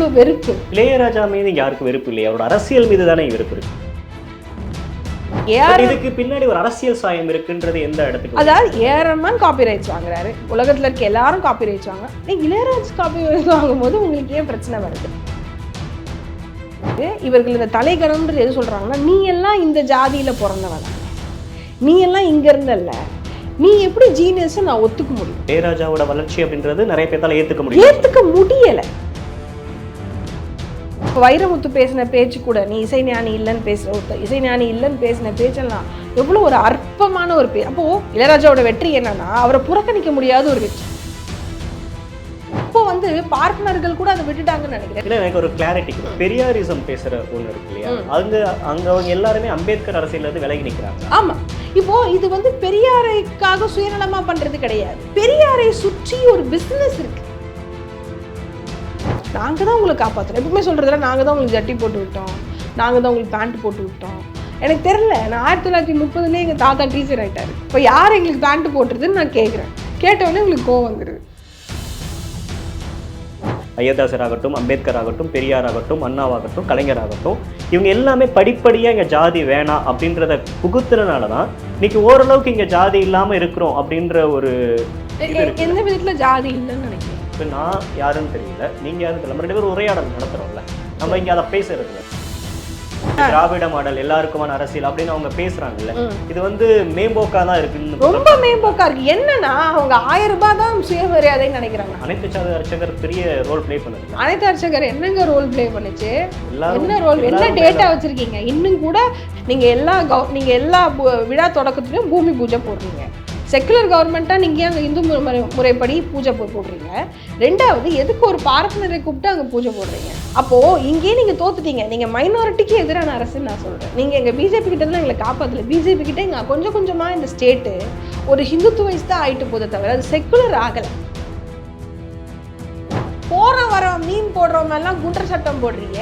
அவ்வளோ வெறுப்பு. இளையராஜா மீது யாருக்கு வெறுப்பு இல்லையா? அவரோட அரசியல் மீது தானே வெறுப்பு இருக்கு. இதுக்கு பின்னாடி ஒரு அரசியல் சாயம் இருக்குன்றது எந்த இடத்துக்கு? அதாவது ஏஆர்எம்மான் காப்பி ரைட்ஸ் வாங்குறாரு, உலகத்துல இருக்க எல்லாரும் காப்பி ரைட்ஸ் வாங்க, நீங்க இளையராஜா காப்பி ரைட்ஸ் வாங்கும் போது உங்களுக்கு ஏன் பிரச்சனை வருது? இவர்கள் இந்த தலைகணம்ன்றது எது சொல்றாங்கன்னா, நீ எல்லாம் இந்த ஜாதியில பிறந்தவன், நீ எல்லாம் இங்க இருந்தல்ல, நீ எப்படி ஜீனியஸ் நான் ஒத்துக்க முடியும்? இளையராஜாவோட வளர்ச்சி அப்படின்றது நிறைய பேர்த்தால ஏத்துக்க முடியல. வைரமுத்து பேசின பேச்சு கூட, நீ இசைஞானி இல்லைன்னு பேசின பேச்செல்லாம் எவ்வளோ ஒரு அற்பமான ஒரு அப்போ இளையராஜாவோட வெற்றி என்னன்னா, அவரை புறக்கணிக்க முடியாத ஒரு வெற்றி. இப்போ வந்து பார்ட்னர்கள் கூட அதை விட்டுட்டாங்கன்னு நினைக்கிறேன். இல்லை, எனக்கு ஒரு கிளாரிட்டி, பெரியாரிசம் பேசுற ஒன்று இருக்கு இல்லையா, அங்க அவங்க எல்லாருமே அம்பேத்கர் அரசியல்ல இருந்து விலகி நிற்கிறாங்க. ஆமா, இப்போ இது வந்து பெரியாரைக்காக சுயநலமா பண்றது கிடையாது. பெரியாரை சுற்றி ஒரு பிசினஸ் இருக்கு. நாங்க தான் உங்களை காப்பாற்றுறோம். எப்பவுமே சொல்றதுல நாங்க தான் உங்களுக்கு ஜட்டி போட்டு விட்டோம், நாங்க தான் உங்களுக்கு பேண்ட் போட்டு விட்டோம். எனக்கு தெரியல, நான் 1930 எங்க தாத்தா டீச்சர் ஆயிட்டாரு. இப்போ யார் எங்களுக்கு பேண்ட் போட்டுறதுன்னு நான் கேட்குறேன். கேட்டவொடனே உங்களுக்கு கோவம் வந்துடுது. ஐயதாசர் ஆகட்டும், அம்பேத்கர் ஆகட்டும், பெரியார் ஆகட்டும், அண்ணாவாகட்டும், கலைஞர் ஆகட்டும், இவங்க எல்லாமே படிப்படியா இங்க ஜாதி வேணாம் அப்படின்றத புகுத்துறதுனால தான் இன்னைக்கு ஓரளவுக்கு இங்க ஜாதி இல்லாம இருக்கிறோம் அப்படின்ற ஒரு எந்த விதத்துல ஜாதி இல்லைன்னு நினைக்கிறேன். இப்போ நான் யாருன்னு தெரியல, நீங்க யாரும் தெரியல, நம்ம 2 பேரும் உரையாடல் நடத்துறோம்ல, நம்ம இங்க அதை பேசுறது திராவிட மாடல் எல்லாருக்குமான அரசியல் அப்படின்னு அவங்க பேசுறாங்கல்ல, இது வந்து மேம்போக்கா தான் இருக்குன்னு. ரொம்ப மேம்போக்கா இருக்கு. என்னன்னா அவங்க 1000 ரூபாய் தான் சுயமரியாதைன்னு நினைக்கிறாங்க. அனைத்து சாதி அர்ச்சகர் பெரிய ரோல் பிளே பண்ணுது. அனைத்து அர்ச்சகர் என்னங்க ரோல் பிளே பண்ணுச்சு? என்ன ரோல், என்ன டேட்டா வச்சிருக்கீங்க? இன்னும் கூட நீங்க எல்லா விழா தொடக்கத்துலயும் பூமி பூஜை போடுறீங்க. செக்குலர் கவர்மெண்ட்டாக நீங்கள் அங்கே இந்து முறைப்படி பூஜை போடுறீங்க. 2வது, எதுக்கு ஒரு பார்ட்னரை கூப்பிட்டு அங்கே பூஜை போடுறீங்க? அப்போது இங்கேயே நீங்கள் தோத்துட்டீங்க. நீங்கள் மைனாரிட்டிக்கு எதிரான அரசுன்னு நான் சொல்கிறேன். நீங்கள் எங்கள் பிஜேபி கிட்ட தான் எங்களை காப்பாற்றல. பிஜேபி கிட்ட இங்கே கொஞ்சம் கொஞ்சமாக இந்த ஸ்டேட்டு ஒரு ஹிந்துத்துவைஸ் தான் ஆகிட்டு போதை தவிர அது செக்குலர் ஆகலை. போகிற வர மீன் போடுறவங்கெல்லாம் குண்டர் சட்டம் போடுறீங்க.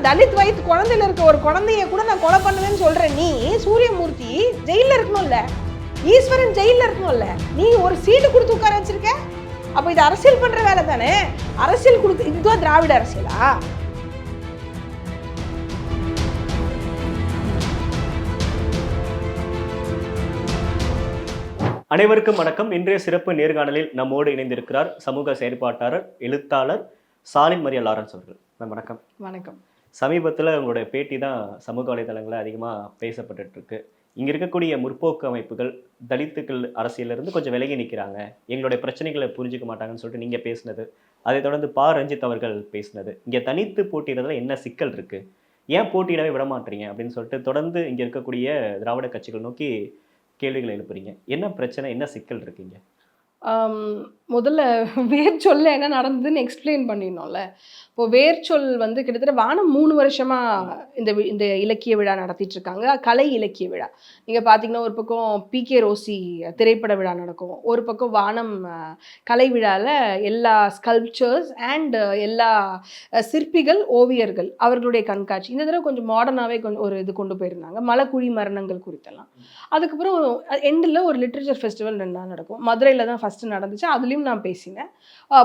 தலித் வயிற்று குழந்தையில இருக்க ஒரு குழந்தைய கூட நான் கொலை பண்ணுவேன்னு சொல்றேன். நீ சூரியமூர்த்தி ஜெயில இருக்கணும்ல, ஈஸ்வரன் ஜெயில இருக்கணும்ல, நீ ஒரு சீட்டு கொடுத்து உட்கார வச்சிருக்க. அப்ப இது அரசியல் பண்ற வேலை தானே? அரசியல் கொடுத்து இதுதான் திராவிட அரசியலா? அனைவருக்கும் வணக்கம். இன்றைய சிறப்பு நேர்காணலில் நம்மோடு இணைந்திருக்கிறார் சமூக செயற்பாட்டாளர், எழுத்தாளர் சாலின் மரியா லாரன்ஸ் அவர்கள். வணக்கம். வணக்கம். சமீபத்தில் உங்களுடைய பேட்டி தான் சமூக வலைதளங்களில் அதிகமாக பேசப்பட்டு இருக்கு. இங்கே இருக்கக்கூடிய முற்போக்கு அமைப்புகள் தலித்துக்கள் அரசியலிருந்து கொஞ்சம் விலகி நிற்கிறாங்க, எங்களுடைய பிரச்சனைகளை புரிஞ்சுக்க மாட்டாங்கன்னு சொல்லிட்டு நீங்கள் பேசினது, அதை தொடர்ந்து பா ரஞ்சித் அவர்கள் பேசினது, இங்கே தனித்து போட்டியிடுறதுல என்ன சிக்கல் இருக்குது, ஏன் போட்டியிடவே விட மாட்டீங்க அப்படின்னு சொல்லிட்டு தொடர்ந்து இங்கே இருக்கக்கூடிய திராவிட கட்சிகள் நோக்கி கேள்விகளை எழுப்புறீங்க. என்ன பிரச்சனை, என்ன சிக்கல் இருக்குங்க? முதல்ல வேர்ச்சொல்ல என்ன நடந்ததுன்னு எக்ஸ்பிளைன் பண்ணிடணும்ல. இப்போது வேர்ச்சொல் வந்து கிட்டத்தட்ட வானம் 3 வருஷமாக இந்த இலக்கிய விழா நடத்திட்டு இருக்காங்க. கலை இலக்கிய விழா. நீங்கள் பார்த்தீங்கன்னா ஒரு பக்கம் பிகே ரோசி திரைப்பட விழா நடக்கும், ஒரு பக்கம் வானம் கலை விழாவில் எல்லா ஸ்கல்ப்சர்ஸ் அண்ட் எல்லா சிற்பிகள், ஓவியர்கள் அவர்களுடைய கண்காட்சி. இந்த தடவை கொஞ்சம் மாடர்னாகவே ஒரு இது கொண்டு போயிருந்தாங்க, மலக்குழி மரணங்கள் குறித்தெல்லாம். அதுக்கப்புறம் எண்டில் ஒரு லிட்ரேச்சர் ஃபெஸ்டிவல் 2 நாள் நடக்கும். மதுரையில் தான் ஃபஸ்ட்டு நடந்துச்சு, அதுலேயும் நான் பேசினேன்.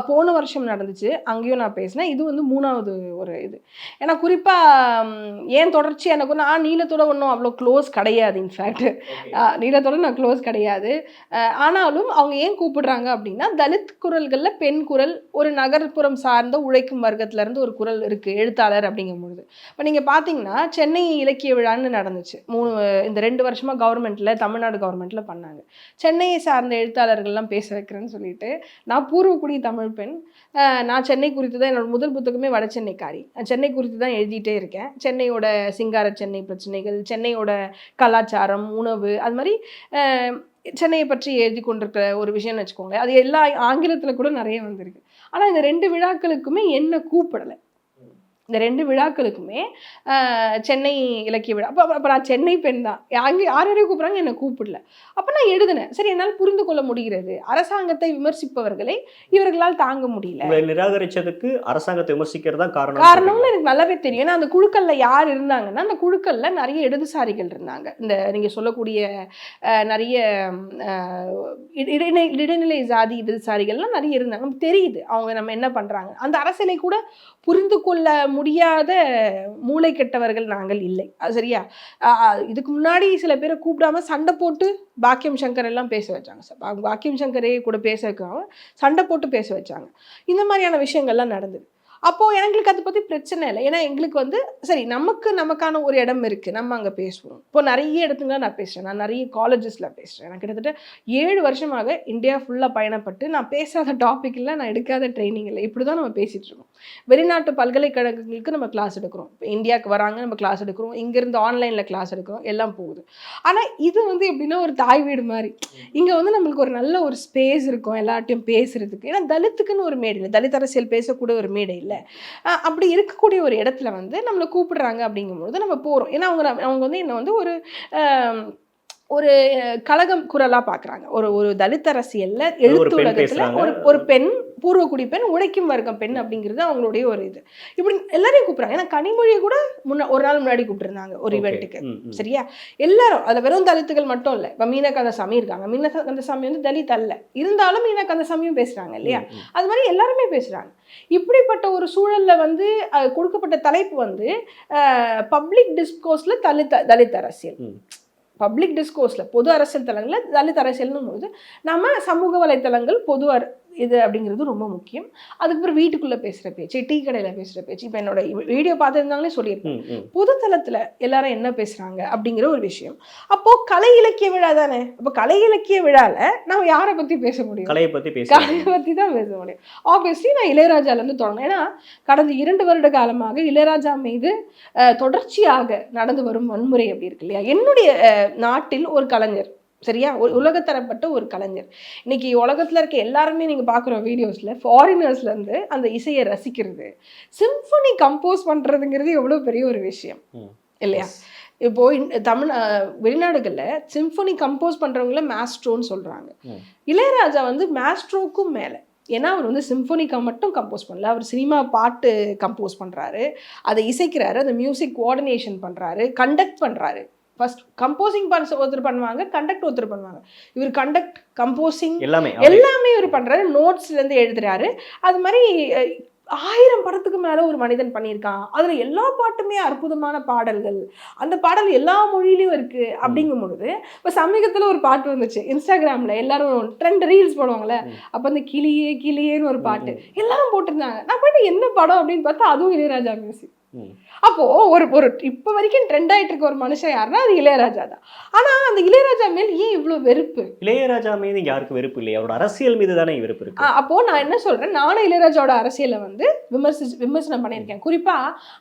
போன வருஷம் நடந்துச்சு, அங்கேயும் நான் பேசினேன். இது வந்து 3வது ஒரு இது. ஏன்னா குறிப்பாக ஏன் தொடர்ச்சி, எனக்கு நான் நீலத்தோட ஒன்றும் அவ்வளோ க்ளோஸ் கிடையாது. இன்ஃபேக்ட் நீலத்தோட நான் க்ளோஸ் கிடையாது. ஆனாலும் அவங்க ஏன் கூப்பிடுறாங்க அப்படின்னா, தலித் குரல்களில் பெண் குரல், ஒரு நகர்ப்புறம் சார்ந்த உழைக்கும் வர்க்கத்திலேருந்து ஒரு குரல் இருக்குது எழுத்தாளர் அப்படிங்கும்பொழுது. இப்போ நீங்கள் பார்த்தீங்கன்னா சென்னை இலக்கிய விழான்னு நடந்துச்சு, இந்த 2 வருஷமாக கவர்மெண்ட்டில், தமிழ்நாடு கவர்மெண்ட்டில் பண்ணாங்க. சென்னையை சார்ந்த எழுத்தாளர்கள்லாம் பேச வைக்கிறேன்னு சொல்லிட்டு, நான் பூர்வக்குடி தமிழ் பெண், நான் சென்னை குறித்து தான் என்னோட முதல் புத்தகமே வட சென்னைக்காரி, சென்னை குறித்து தான் எழுதிட்டே இருக்கேன். சென்னையோட சிங்கார சென்னை பிரச்சனைகள், சென்னையோட கலாச்சாரம், உணவு, அது மாதிரி சென்னையை பற்றி எழுதி கொண்டிருக்கிற ஒரு விஷயம்னு வச்சுக்கோங்களேன். அது எல்லா ஆங்கிலத்தில் கூட நிறைய வந்திருக்கு. ஆனால் இந்த 2 விழாக்களுக்குமே என்ன கூப்பிடலை. இந்த 2 விழாக்களுக்குமே சென்னை இலக்கிய விழா. அப்போ நான் சென்னை பெண் தான். யாரையும் கூப்பிட்றாங்க, என்னை கூப்பிடல. அப்போ நான் எழுதினேன். சரி, என்னால் புரிந்து கொள்ள முடிகிறது. அரசாங்கத்தை விமர்சிப்பவர்களை இவர்களால் தாங்க முடியல. உங்களை நிராகரிச்சதுக்கு அரசாங்கத்தை விமர்சிக்கிறது தான் காரணம்னு எனக்கு நல்லாவே தெரியும். ஏன்னா அந்த குழுக்கள்ல யார் இருந்தாங்கன்னா, அந்த குழுக்கள்ல நிறைய இடதுசாரிகள் இருந்தாங்க. இந்த நீங்க சொல்லக்கூடிய நிறைய இடைநிலை ஜாதி இடதுசாரிகள்லாம் நிறைய இருந்தாங்க. நமக்கு தெரியுது அவங்க நம்ம என்ன பண்றாங்க. அந்த அரசியலை கூட புரிந்து கொள்ள முடியாத மூளை கெட்டவர்கள் நாங்கள் இல்லை. அது சரியா? இதுக்கு முன்னாடி சில பேரை கூப்பிடாம சண்டை போட்டு பாக்கியம் சங்கர் எல்லாம் பேச வச்சாங்க. பாக்கியம் சங்கரே கூட பேச வைக்காம சண்டை போட்டு பேச வச்சாங்க. இந்த மாதிரியான விஷயங்கள்லாம் நடந்தது. அப்போது எங்களுக்கு அதை பற்றி பிரச்சனை இல்லை. ஏன்னா எங்களுக்கு வந்து சரி, நமக்கான ஒரு இடம் இருக்குது, நம்ம அங்கே பேசுவோம். இப்போ நிறைய இடத்துல நான் பேசுகிறேன். நான் நிறைய காலேஜஸில் பேசுகிறேன். நான் கிட்டத்தட்ட 7 வருஷமாக இந்தியா ஃபுல்லாக பயணப்பட்டு நான் பேசாத டாபிக் இல்லை, நான் எடுக்காத ட்ரைனிங் இல்லை. இப்படி தான் நம்ம பேசிகிட்டு இருக்கோம். வெளிநாட்டு பல்கலைக்கழகங்களுக்கு நம்ம கிளாஸ் எடுக்கிறோம். இப்போ இந்தியாவுக்கு வராங்க, நம்ம கிளாஸ் எடுக்கிறோம். இங்கேருந்து ஆன்லைனில் கிளாஸ் எடுக்கிறோம். எல்லாம் போகுது. ஆனால் இது வந்து எப்படின்னா ஒரு தாய் வீடு மாதிரி. இங்கே வந்து நம்மளுக்கு ஒரு நல்ல ஒரு ஸ்பேஸ் இருக்கும் எல்லார்ட்டையும் பேசுகிறதுக்கு. ஏன்னா தலித்துக்குன்னு ஒரு மேடை இல்லை, தலித் அரசியல் பேசக்கூடிய ஒரு மேடை இல்லை. அப்படி இருக்கக்கூடிய ஒரு இடத்துல வந்து நம்மளை கூப்பிடுறாங்க அப்படிங்கும்போது நம்ம போகிறோம். ஏன்னா அவங்க வந்து என்னை வந்து ஒரு கழகம் குரலாக பார்க்குறாங்க. ஒரு தலித் அரசியலில் எழுத்து உலகத்தில் ஒரு பெண், பூர்வக்குடி பெண், உழைக்கும் வர்க்கம் பெண் அப்படிங்கிறது அவங்களுடைய ஒரு இது. இப்படி எல்லாரையும் கூப்பிட்றாங்க. ஏன்னா கனிமொழியை கூட ஒரு நாள் முன்னாடி கூப்பிட்டுருந்தாங்க ஒரு இவெண்ட்டுக்கு. சரியா? எல்லாரும் அதில் வெறும் தலித்துகள் மட்டும் இல்லை. இப்போ மீனா கந்தசாமி இருக்காங்க. மீனா கந்தசாமி வந்து தலித் அல்ல, இருந்தாலும் மீனா கந்தசாமியும் பேசுகிறாங்க இல்லையா? அது மாதிரி எல்லாருமே பேசுகிறாங்க. இப்படிப்பட்ட ஒரு சூழலில் வந்து கொடுக்கப்பட்ட தலைப்பு வந்து பப்ளிக் டிஸ்கோர்ஸில் தலித் அரசியல். பப்ளிக் டிஸ்கோர்ஸில் பொது அரசியல் தளங்களில் தலித் அரசியல்னும் போது நம்ம சமூக வலைத்தளங்கள் பொது இது அப்படிங்கிறது ரொம்ப முக்கியம். அதுக்கப்புறம் வீட்டுக்குள்ளே பேசுகிற பேச்சு, டீ கடையில் பேசுகிற பேச்சு. இப்போ என்னோட வீடியோ பார்த்துருந்தாங்களே சொல்லியிருக்கேன், பொது தளத்தில் எல்லாரும் என்ன பேசுகிறாங்க அப்படிங்கிற ஒரு விஷயம். அப்போது கலை இலக்கிய விழா தானே. அப்போ கலை இலக்கிய விழாவில் நம்ம யாரை பற்றி பேச முடியும்? கலையை பற்றி தான் பேச முடியும். ஆப்வியஸ்லி நான் இளையராஜாலேருந்து தொடங்கினேன். ஏன்னா கடந்த 2 வருட காலமாக இளையராஜா மீது தொடர்ச்சியாக நடந்து வரும் வன்முறை அப்படி இருக்கு இல்லையா? என்னுடைய நாட்டில் ஒரு கலைஞர், சரியா, உலகத்தரப்பட்ட ஒரு கலைஞர், இன்னைக்கு உலகத்தில் இருக்க எல்லாருமே நீங்கள் பார்க்குற வீடியோஸில் ஃபாரினர்ஸ்லேருந்து அந்த இசையை ரசிக்கிறது, சிம்பனி கம்போஸ் பண்ணுறதுங்கிறது எவ்வளோ பெரிய ஒரு விஷயம் இல்லையா? இப்போது வெளிநாடுகளில் சிம்பனி கம்போஸ் பண்ணுறவங்கள மேஸ்ட்ரோன்னு சொல்கிறாங்க. இளையராஜா வந்து மேஸ்ட்ரோக்கும் மேலே. ஏன்னா அவர் வந்து சிம்பனிக்கா மட்டும் கம்போஸ் பண்ணல, அவர் சினிமா பாட்டு கம்போஸ் பண்ணுறாரு, அதை இசைக்கிறாரு, அந்த மியூசிக் கோஆர்டினேஷன் பண்ணுறாரு, கண்டக்ட் பண்ணுறாரு. ஃபர்ஸ்ட் கம்போசிங் ஒருத்தர் பண்ணுவாங்க, கண்டக்ட் ஒருத்தர் பண்ணுவாங்க. இவர் கண்டக்ட், கம்போசிங் எல்லாமே இவர் பண்ணுறாரு. நோட்ஸ்லேருந்து எழுதுறாரு. அது மாதிரி 1000 படத்துக்கு மேலே ஒரு மனிதன் பண்ணியிருக்கான். அதில் எல்லா பாட்டுமே அற்புதமான பாடல்கள். அந்த பாடல் எல்லா மொழியிலையும் இருக்குது. அப்படிங்கும் பொழுது இப்போ சமீபத்தில் ஒரு பாட்டு வந்துச்சு இன்ஸ்டாகிராமில், எல்லாரும் ட்ரெண்ட் ரீல்ஸ் போடுவாங்களே, அப்போ அந்த கிளியே கிளியேன்னு ஒரு பாட்டு எல்லாரும் போட்டிருந்தாங்க. நான் போய்ட்டு என்ன படம் அப்படின்னு பார்த்தா அதுவும் இளையராஜா மியூசிக். அப்போ ஒரு இப்போ வரைக்கும் ட்ரெண்ட் ஆகிட்டு இருக்க ஒரு மனுஷன் யாருன்னா அது இளையராஜா தான். ஆனால் அந்த இளையராஜா மேல் ஏன் இவ்வளோ வெறுப்பு? இளையராஜா மீது யாருக்கு வெறுப்பு இல்லையா? அவரோட அரசியல் மீது தானே வெறுப்பு இருக்கு. அப்போ நான் என்ன சொல்றேன், நானும் இளையராஜாவோட அரசியலை வந்து விமர்சனம் பண்ணியிருக்கேன். குறிப்பா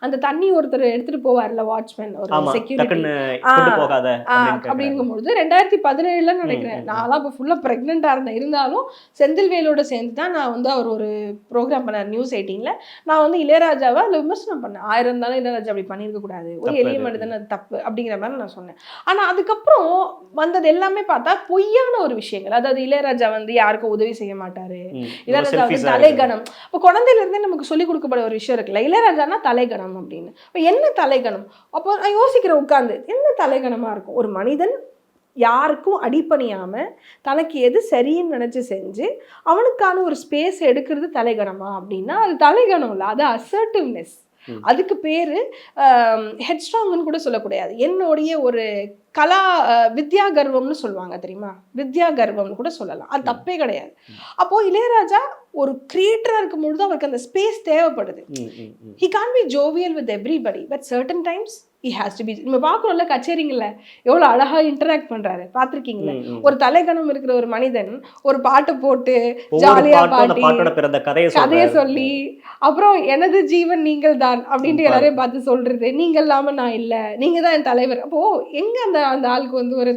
அந்த தண்ணி ஒருத்தர் எடுத்துட்டு போவார்ல, வாட்ச்மேன், ஒரு செக்யூரிட்டி அப்படிங்கும்பொழுது 2017 நினைக்கிறேன். நான்லாம் இப்போ ஃபுல்லா பிரெக்னெண்டா இருந்தேன். இருந்தாலும் செந்தில்வேலோட சேர்ந்து தான் நான் வந்து அவர் ஒரு ப்ரோக்ராம் பண்ணார் நியூஸ் 18ல. நான் வந்து இளையராஜாவை அதில் விமர்சனம் பண்ணேன். இருந்தாலும் இளையராஜா அப்படி பண்ணியிருக்க கூடாது, ஒரு எளிய மனிதன், அது தப்பு அப்படிங்கிற மாதிரி நான் சொன்னேன். ஆனால் அதுக்கப்புறம் வந்தது எல்லாமே பார்த்தா பொய்யான ஒரு விஷயங்கள். அதாவது இளையராஜா வந்து யாருக்கும் உதவி செய்ய மாட்டாரு, இளையராஜா வந்து தலைகணம். இப்போ குழந்தையிலேருந்தே நமக்கு சொல்லிக் கொடுக்கப்பட ஒரு விஷயம் இருக்குல்ல, இளையராஜானா தலைகணம் அப்படின்னு. இப்போ என்ன தலைகணம்? அப்போ நான் யோசிக்கிறேன் உட்காந்து, என்ன தலைகணமாக இருக்கும்? ஒரு மனிதன் யாருக்கும் அடிப்பணியாமல் தனக்கு எது சரின்னு நினச்சி செஞ்சு அவனுக்கான ஒரு ஸ்பேஸ் எடுக்கிறது தலைகணமா அப்படின்னா அது தலைகணம் இல்லை, அது அசர்ட்டிவ்னஸ். அதுக்கு பேர் ஹெட்ஸ்ட்ராங்னு கூட சொல்லக்கூடாது. என்னுடைய ஒரு கலா வித்யா கர்வம்னு சொல்லுவாங்க தெரியுமா, வித்யா கர்வம்னு கூட சொல்லலாம். அது தப்பே கிடையாது. அப்போது இளையராஜா ஒரு கிரியேட்டராக இருக்கும்பொழுது அவருக்கு அந்த ஸ்பேஸ் தேவைப்படுது. He can be jovial with everybody, but certain times he has to be. நம்ம பார்க்குறோம்ல கச்சேரிங்கள்ல எவ்வளோ அழகா இன்டராக்ட் பண்றாரு பார்த்துருக்கீங்களா? ஒரு தலைக்கணம் இருக்கிற ஒரு மனிதன் ஒரு பாட்டை போட்டு ஜாலியா பாடி பாட்டோட பிறந்த கதையை சொல்லி அப்புறம் எனது ஜீவன் நீங்கள் தான் அப்படின்ட்டு எல்லாரையும் பார்த்து சொல்றது, நீங்க இல்லாம நான் இல்லை, நீங்க தான் என் தலைவர். அப்போ எங்க அந்த அந்த ஆளுக்கு வந்து ஒரு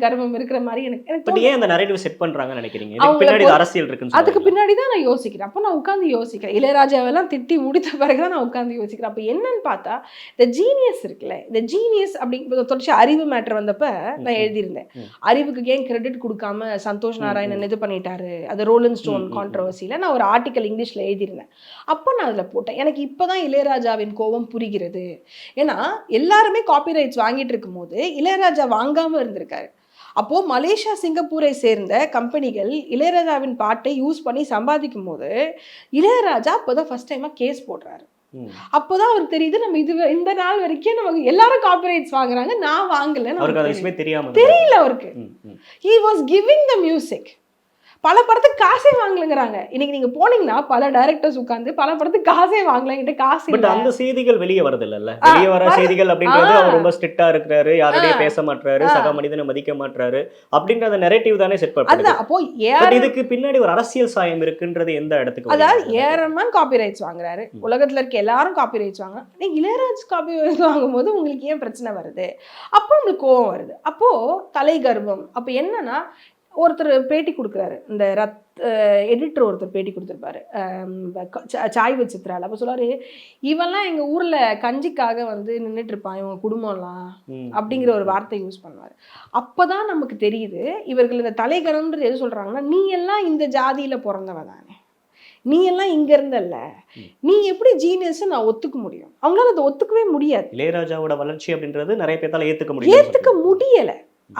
கர்வம் இருக்கிற மாதிரி எனக்கு ஏன் அந்த நரேட்டிவ் செட் பண்றாங்கன்னு நினைக்கிறீங்க? இதுக்கு பின்னாடி அரசியல் இருக்குன்னு அதுக்கு பின்னாடி தான் நான் யோசிக்கிறேன். அப்போ நான் உட்காந்து யோசிக்கிறேன். இளையராஜாவெல்லாம் திட்டி முடித்த பிறகுதான் நான் உட்காந்து யோசிக்கிறேன். அப்போ என்னன்னு பார்த்தா இந்த ஜீனியஸ் இருக்குல்ல, இந்த ஜீனியஸ் அப்படிங்கிற தொடர்ச்சி அறிவு மேட்டர் வந்தப்ப நான் எழுதியிருந்தேன். அறிவுக்கு ஏன் கிரெடிட் கொடுக்காம சந்தோஷ் நாராயணன் இது பண்ணிட்டாரு, அது ரோலிங் ஸ்டோன் கான்ட்ரவர்சியில நான் ஒரு ஆர்டிக்கல் இங்கிலீஷ்ல எழுதியிருந்தேன். அப்போ நான் அதில் போட்டேன், எனக்கு இப்போதான் இளையராஜாவின் கோபம் புரிகிறது. ஏன்னா எல்லாருமே காப்பிரைட்ஸ் வாங்கிட்டு இருக்கும் போது இளையராஜா வாங்காம இருந்திருக்காரு. அப்போ மலேசியா சிங்கப்பூரை சேர்ந்த கம்பெனிகள் இளையராஜாவின் பாட்டை யூஸ் பண்ணி சம்பாதிக்கும் போது இளையராஜா அப்போதான் ஃபர்ஸ்ட் டைமா கேஸ் போடுறாரு. அப்போதான் அவருக்கு தெரியுது நம்ம இந்த நாள் வரைக்கும் நமக்கு எல்லாரும் காப்பிரைட்ஸ் வாங்குறாங்க, நான் வாங்கல. தெரியல அவருக்கு. he was giving the music. பல படத்துக்கு காசே வாங்கலங்கிறாங்க. இன்னைக்கு நீங்க போனீங்கன்னா பல டைரக்டர்ஸ் உட்கார்ந்து பல படத்துக்கு காசே வாங்கல, என்கிட்ட காசு இல்ல. பட் அந்த செய்திகள் வெளியே வரது இல்லல்ல. வெளியே வர செய்திகள் அப்படின்றது அவர் ரொம்ப ஸ்ட்ரிக்ட்டா இருக்காரு, யாரோடய பேச மாட்டாரு, சக மனிதனை மதிக்க மாட்டாரு அப்படின்ற அந்த நரேட்டிவ் தானே செட் பண்ணுது. அதான் அப்போ இதுக்கு பின்னாடி ஒரு அரசியல் சாயம் இருக்குன்றது எந்த இடத்துக்கு? அதாவது ஏரமான் காப்பிரைட்ஸ் வாங்குறாரு, உலகத்துல இருக்க எல்லாரும் காப்பிரைட்ஸ் வாங்க, நீங்க இளையராஜ் காப்பிரைட்ஸ் வாங்கும்போது உங்களுக்கு ஏன் பிரச்சனை வருது? அப்போ உங்களுக்கு கோவம் வருது. அப்போ தலை கர்வம். அப்ப என்னன்னா ஒருத்தர் பேட்டி கொடுக்குறாரு, இந்த எடிட்டர் ஒருத்தர் பேட்டி கொடுத்துருப்பாரு சாய் விசித்ரால. அப்போ சொல்றாரு, இவெல்லாம் எங்க ஊர்ல கஞ்சிக்காக வந்து நின்றுட்டு இருப்பான், இவங்க குடும்பம்லாம் அப்படிங்கிற ஒரு வார்த்தை யூஸ் பண்ணுவாரு. அப்பதான் நமக்கு தெரியுது இவர்கள் இந்த தலைகணம்ன்றது எது சொல்றாங்கன்னா, நீ எல்லாம் இந்த ஜாதியில பிறந்தவ தானே, நீ எல்லாம் இங்க இருந்தல்ல, நீ எப்படி ஜீனியஸ் நான் ஒத்துக்க முடியும்? அவங்களால அதை ஒத்துக்கவே முடியாது. இளையராஜாவோட வளர்ச்சி அப்படின்றது நிறைய பேர்த்தால ஏத்துக்க முடியல.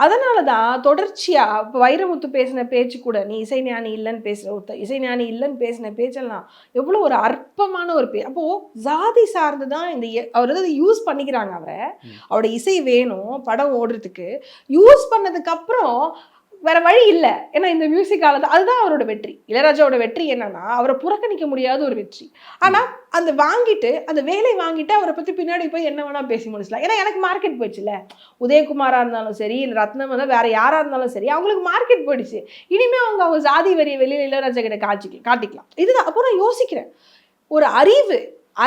அதனாலதான் தொடர்ச்சியா இப்போ வைரமுத்து பேசின பேச்சு கூட, நீ இசைஞானி இல்லைன்னு இசைஞானி இல்லைன்னு பேசின பேச்செல்லாம் எவ்வளோ ஒரு அற்பமான ஒரு அப்போ ஜாதி சார்ந்துதான் இந்த அவர் வந்து யூஸ் பண்ணிக்கிறாங்க. அவரோட இசை வேணும் படம் ஓடுறதுக்கு, யூஸ் பண்ணதுக்கு அப்புறம் வேற வழி இல்லை. ஏன்னா இந்த மியூசிக் அதுதான் அவரோட வெற்றி. இளையராஜாவோட வெற்றி என்னன்னா அவரை புறக்கணிக்க முடியாத ஒரு வெற்றி. ஆனா அந்த வாங்கிட்டு அந்த வேலை வாங்கிட்டு அவரை பத்தி பின்னாடி போய் என்ன வேணா பேசி முடிச்சலாம். ஏன்னா எனக்கு மார்க்கெட் போயிடுச்சுல, உதயகுமாரா இருந்தாலும் சரி, இல்லை ரத்னம் வந்து வேற யாரா இருந்தாலும் சரி, அவங்களுக்கு மார்க்கெட் போயிடுச்சு. இனிமே அவங்க ஜாதி வரிய வெளியில இளையராஜா கிட்ட காட்டிக்கலாம். இதுதான். அப்போ நான் யோசிக்கிறேன், ஒரு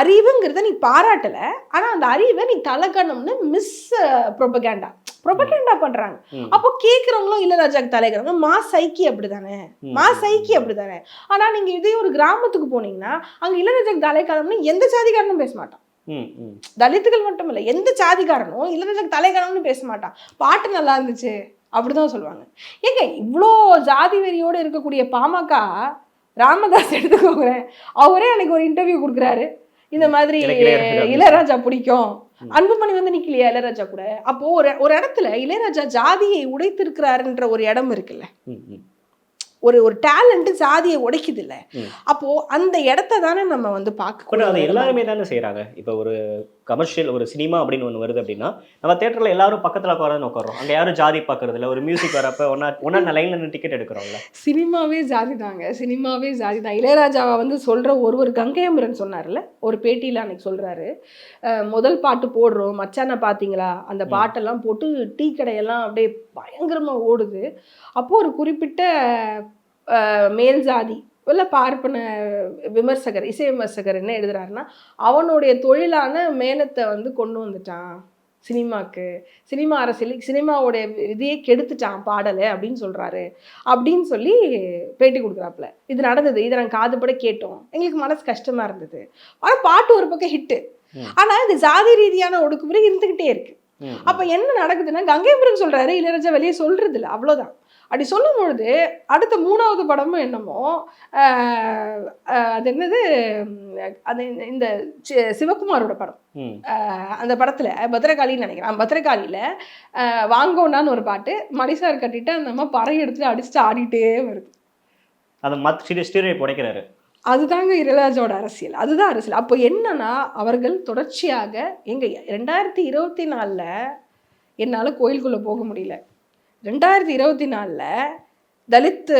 அறிவுங்கிறத நீ பாராட்டல, ஆனா அந்த அறிவை நீ தலைக்கணும்னு ப்ரொபகேண்டா பண்றாங்க. அப்போ கேட்கறவங்களும் இளையராஜாக்கு தலைக்கணும். சைக்கி அப்படிதானே. ஆனா நீங்க இதே ஒரு கிராமத்துக்கு போனீங்கன்னா அங்க இளையராஜாக்கு தலைக்கணும்னு எந்த ஜாதிகாரனும் பேச மாட்டான். தலித்துகள் மட்டும் இல்ல, எந்த ஜாதிகாரனும் இளையராஜாக்கு தலைக்கணும்னு பேச மாட்டான். பாட்டு நல்லா இருந்துச்சு அப்படிதான் சொல்லுவாங்க. ஏங்க இவ்வளோ ஜாதி வெறியோடு இருக்கக்கூடிய பாமக ராமதாஸ் எடுத்துக்கோங்க, அவரே எனக்கு ஒரு இன்டர்வியூ கொடுக்குறாரு, இந்த மாதிரி இளையராஜா பிடிக்கும், அன்புமணி வந்து நிக்கலையா இளையராஜா கூட. அப்போ ஒரு இடத்துல இளையராஜா ஜாதியை உடைத்திருக்கிறாருன்ற ஒரு இடம் இருக்குல்ல, ஒரு டேலண்ட் ஜாதியை உடைக்குது இல்ல, அப்போ அந்த இடத்த தானே நம்ம வந்து பார்க்க. அதை எல்லாருமே தானே செய்யறாங்க. இப்போ ஒரு கமர்ஷியல் ஒரு சினிமா அப்படின்னு ஒன்று வருது அப்படின்னா நம்ம தேட்டரில் எல்லாரும் பக்கத்தில் உட்காரோம், அங்கே யாரும் ஜாதி பார்க்கறது இல்லை. ஒரு மியூசிக் வரப்ப ஒன்னா லைன்ல நின்று டிக்கெட் எடுக்கிறோம்ல. சினிமாவே ஜாதி தான். இளையராஜாவை வந்து சொல்ற ஒரு கங்கையமரன் சொன்னார்ல ஒரு பேட்டியில அன்னைக்கு சொல்றாரு, முதல் பாட்டு போடுறோம் மச்சான பாத்தீங்களா, அந்த பாட்டெல்லாம் போட்டு டீ கடையெல்லாம் அப்படியே பயங்கரமா ஓடுது. அப்போ ஒரு குறிப்பிட்ட மேல் ஜாதி இல்லை பார்ப்பன விமர்சகர், இசை விமர்சகர் என்ன எழுதுறாருன்னா, அவனுடைய தொழிலான மேலத்தை வந்து கொண்டு வந்துட்டான் சினிமாக்கு, சினிமா அரசியல் சினிமாவோடைய இதையே கெடுத்துட்டான் பாடலை அப்படின்னு சொல்றாரு அப்படின்னு சொல்லி பேட்டி கொடுக்குறாப்புல. இது நடந்தது, இதை நாங்கள் காதுபட கேட்டோம், எங்களுக்கு மனசு கஷ்டமா இருந்தது. ஆனால் பாட்டு ஒரு பக்கம் ஹிட்டு, ஆனா இந்த ஜாதி ரீதியான ஒடுக்குமுறை இருந்துகிட்டே இருக்கு. அப்ப என்ன நடக்குதுன்னா, கங்கைபுரன் சொல்றாரு, இளையராஜா வெளியே சொல்றது இல்லை, அவ்வளவுதான். அப்படி சொல்லும் பொழுது அடுத்த 3வது படமும் என்னமோ அது என்னது, அது இந்த சிவகுமாரோட படம், அந்த படத்துல பத்திரகாளின்னு நினைக்கிறேன், பத்திரகாளியில வாங்கோனான்னு ஒரு பாட்டு மணிசார் கட்டிட்டு அந்த அம்மா பறை எடுத்துட்டு அடிச்சுட்டு ஆடிட்டே வருது. அதுதாங்க இளையராஜாவோட அரசியல், அதுதான் அரசியல். அப்போ என்னன்னா அவர்கள் தொடர்ச்சியாக எங்க 2024 என்னால கோயிலுக்குள்ள போக முடியல, 2024 தலித்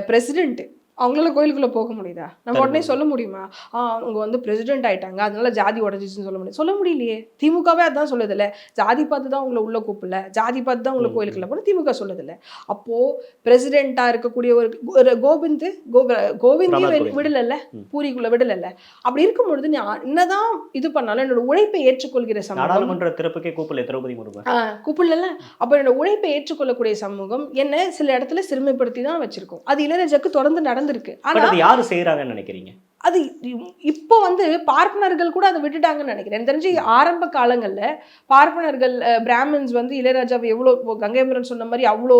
பிரசிடென்ட் அவங்களால கோயிலுக்குள்ள போக முடியுதா? நம்ம தர உடனே முடியாது. சொல்ல முடியுமா? அவங்க வந்து பிரசிடென்ட் ஆயிட்டாங்க, அதனால ஜாதி உடஞ்சிச்சுன்னு சொல்ல முடியும்? சொல்ல முடியலையே. திமுகவே அதான் சொல்லுதுல்ல. ஜாதி பார்த்து தான் உங்களை உள்ள கூப்பிடல, ஜாதி பார்த்து தான் உங்களை கோயிலுக்குள்ள போன திமுக சொல்லுதில்ல. அப்போ பிரசிடென்ட்டா இருக்கக்கூடிய ஒரு ஒரு கோவிந்தையும் ராம்நாத் கோவிந்த். விடலல்ல, பூரிக்குள்ள விடலல்ல. அப்படி இருக்கும் பொழுது நான் என்னதான் இது பண்ணாலும் என்னோட உழைப்பை ஏற்றுக்கொள்கிற சமூகம் நாடாளுமன்ற திறப்புக்கே கூப்பிடல திரௌபதி முர்மு. கூப்பிடல. அப்ப என்னோட உழைப்பை ஏற்றுக்கொள்ளக்கூடிய சமூகம் என்ன சில இடத்துல சிறுமைப்படுத்தி தான் வச்சிருக்கோம். அது இளையராஜாக்கு தொடர்ந்து நடந்திருக்கு. பட் ஆனா அது யாரு செய்யறாங்கன்னு நினைக்கிறீங்க? அது இப்போ வந்து பார்ப்பனர்கள் கூட அதை விட்டுட்டாங்கன்னு நினைக்கிறேன். எனக்கு தெரிஞ்சு ஆரம்ப காலங்கள்ல பார்ப்பனர்கள் பிராமின்ஸ் வந்து இளையராஜாவை எவ்வளோ கங்கைமரன் சொன்ன மாதிரி அவ்வளோ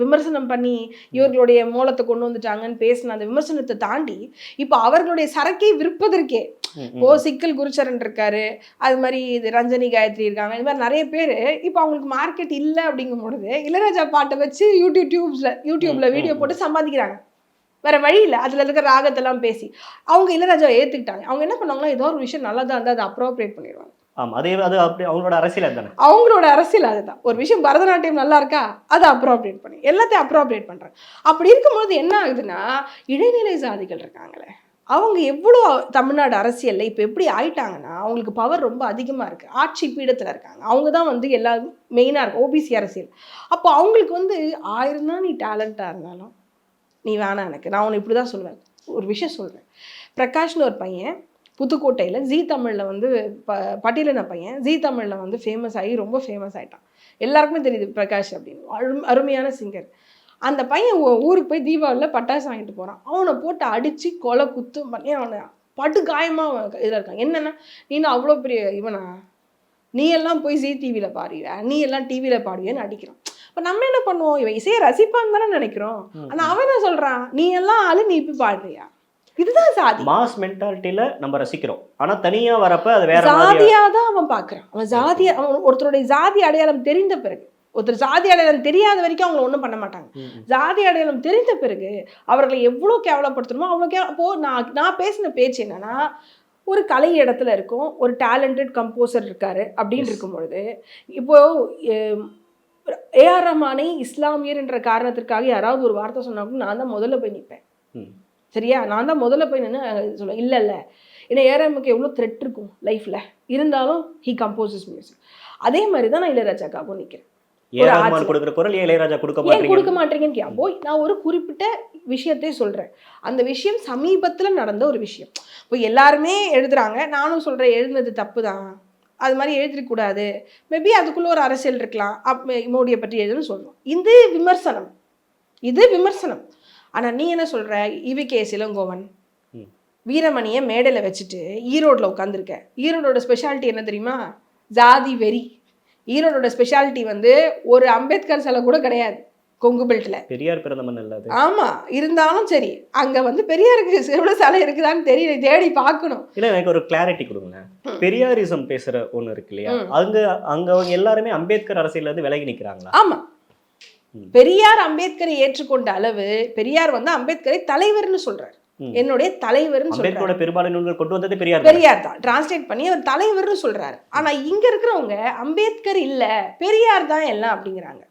விமர்சனம் பண்ணி இவர்களுடைய மூலத்தை கொண்டு வந்துட்டாங்கன்னு பேசின அந்த விமர்சனத்தை தாண்டி இப்போ அவர்களுடைய சரக்கை விற்பதற்கே சிக்கல் குருச்சரன் இருக்காரு, அது மாதிரி இது ரஞ்சனி காயத்ரி இருக்காங்க, இது மாதிரி நிறைய பேர் இப்போ அவங்களுக்கு மார்க்கெட் இல்லை அப்படிங்கும் பொழுது இளையராஜா பாட்டை வச்சு யூடியூப்ல வீடியோ போட்டு சம்பாதிக்கிறாங்க. வேற வழி இல்லை. அதுல இருக்கிற ராகத்தெல்லாம் பேசி அவங்க இளையராஜாவை ஏத்துக்கிட்டாங்க. அவங்க என்ன பண்ணுவாங்கன்னா ஏதோ ஒரு விஷயம் நல்லதா இருந்தால் அதை அப்ரோப்ரியேட் பண்ணிடுவாங்க. ஆமா, அது அப்படி அவங்களோட அரசியல் அதுதானே. அவங்களோட அரசியல் அதுதான். ஒரு விஷயம் பரதநாட்டியம் நல்லா இருக்கா, அதை அப்ரோப்ரியேட் பண்ணி எல்லாத்தையும் அப்ரோப்ரியேட் பண்றாங்க. அப்படி இருக்கும்போது என்ன ஆகுதுன்னா இடைநிலை சாதிகள் இருக்காங்களே, அவங்க எவ்வளோ தமிழ்நாடு அரசியல்ல இப்போ எப்படி ஆயிட்டாங்கன்னா அவங்களுக்கு பவர் ரொம்ப அதிகமாக இருக்கு, ஆட்சி பீடத்தில் இருக்காங்க. அவங்க தான் வந்து எல்லா மெயினாக இருக்கு ஓபிசி அரசியல். அப்போ அவங்களுக்கு வந்து 1000 தான் நீ டேலண்டாக இருந்தாலும் நீ வேணாம் எனக்கு. நான் உன்னை இப்படி தான் சொல்லுவேன். ஒரு விஷயம் சொல்கிறேன். பிரகாஷ்னு ஒரு பையன் புதுக்கோட்டையில் ஜீ தமிழில் வந்து பட்டியலின பையன் ஜீ தமிழில் வந்து ஃபேமஸ் ஆகி ரொம்ப ஃபேமஸ் ஆகிட்டான். எல்லாருக்குமே தெரியுது பிரகாஷ் அப்படின்னு. அருமையான சிங்கர். அந்த பையன் ஊருக்கு போய் தீபாவளியில் பட்டாசு வாங்கிட்டு போகிறான். அவனை போட்டு அடித்து கொலை குத்து பண்ணி அவனை படு காயமாக இதில் இருக்கான். என்னென்னா நீನು அவ்வளோ பெரிய இவனா, நீ எல்லாம் போய் ஜீ டிவியில் பாடுவ, நீ எல்லாம் டிவியில் பாடுவேன்னு அடிக்கிறான். இப்போ நம்ம என்ன பண்ணுவோம், இவன் இசையை ரசிப்பான்னு தானே நினைக்கிறோம். ஆனால் அவன் என்ன சொல்கிறான், நீ எல்லாம் ஆளு நீ இப்போ பாடுறியா? இதுதான் சாதி. மாஸ் மென்டாலிட்டியில நம்ம ரசிக்கிறோம், ஆனா தனியா வரப்ப அது வேற ஜாதியா தான் அவன் பார்க்குறான். அவன் ஜாதியா, அவன் ஒருத்தருடைய ஜாதி அடையாளம் தெரிந்த பிறகு, ஒருத்தர் ஜாதி அடையாளம் தெரியாத வரைக்கும் அவங்களை ஒன்றும் பண்ண மாட்டாங்க. ஜாதி அடையாளம் தெரிந்த பிறகு அவர்களை எவ்வளோ கேவலப்படுத்தணுமோ அவ்வளோ அப்போது நான் பேசின பேச்சு என்னன்னா, ஒரு கலை இடத்துல இருக்கும், ஒரு டேலண்டட் கம்போசர் இருக்காரு அப்படின்னு இருக்கும் பொழுது, இப்போ ஏஆர் ரஹ்மானை இஸ்லாமியர் என்ற காரணத்திற்காக யாராவது ஒரு வார்த்தை சொன்னாலும் நான் தான் முதல்ல போய் நிற்பேன். சரியா? நான் தான் முதல்ல போய் நின்று சொல்லுவேன், இல்லை இல்லை, ஏன்னா ஏஆர்எம்க்கு எவ்வளோ த்ரெட் இருக்கும் லைஃப்பில், இருந்தாலும் ஹி கம்போசஸ் மியூசிக். அதே மாதிரி தான் நான் இளையராஜாக்காகவும் நிற்கிறேன். கொடுக்குற குரல் இளையராஜா கொடுக்க மாட்டீங்கன்னு கேட்போ. நான் ஒரு குறிப்பிட்ட விஷயத்தை சொல்கிறேன். அந்த விஷயம் சமீபத்தில் நடந்த ஒரு விஷயம். இப்போ எல்லாருமே எழுதுறாங்க, நானும் சொல்கிறேன் எழுதுனது தப்பு தான், அது மாதிரி எழுதிடக்கூடாது, மேபி அதுக்குள்ளே ஒரு அரசியல் இருக்கலாம், மோடியை பற்றி எழுதுன்னு சொல்லணும். இது விமர்சனம். ஆனால் நீ என்ன சொல்கிற, இவிகே இளங்கோவன் வீரமணியை மேடையில் வச்சுட்டு ஈரோட்டில் உட்காந்துருக்க. ஈரோடோட ஸ்பெஷாலிட்டி என்ன தெரியுமா? ஜாதி வெறி. ஈரோடோட ஸ்பெஷாலிட்டி வந்து ஒரு அம்பேத்கர் சிலை கூட கிடையாது கொங்கு பெல்ட்டில். பெரியார் பிறந்த மண் இல்லாது. ஆமாம், இருந்தாலும் சரி அங்கே வந்து பெரியாருக்கு எவ்வளோ சிலை இருக்குதான்னு தெரியல, தேடி பார்க்கணும். இல்லை, எனக்கு ஒரு கிளாரிட்டி கொடுங்களேன். பெரியாரிசம் பேசுகிற ஒன்று இருக்கு இல்லையா, அங்கே அவங்க எல்லாருமே அம்பேத்கர் அரசியலேருந்து விலகி நிற்கிறாங்களா? ஆமாம், பெரியார் அம்பேத்கரை ஏற்றுக்கொண்ட அளவு பெரியார் வந்து அம்பேத்கரை தலைவர்னு சொல்றாரு. என்னுடைய தலைவர்னு சொல்றாரு. பெரும்பாலான நூல்கள் கொண்டு வந்தது பெரியார் தான் டிரான்ஸ்லேட் பண்ணி அவர் தலைவர்னு சொல்றாரு. ஆனா இங்க இருக்கிறவங்க அம்பேத்கர் இல்ல பெரியார் தான் எல்லாம் அப்படிங்கிறாங்க.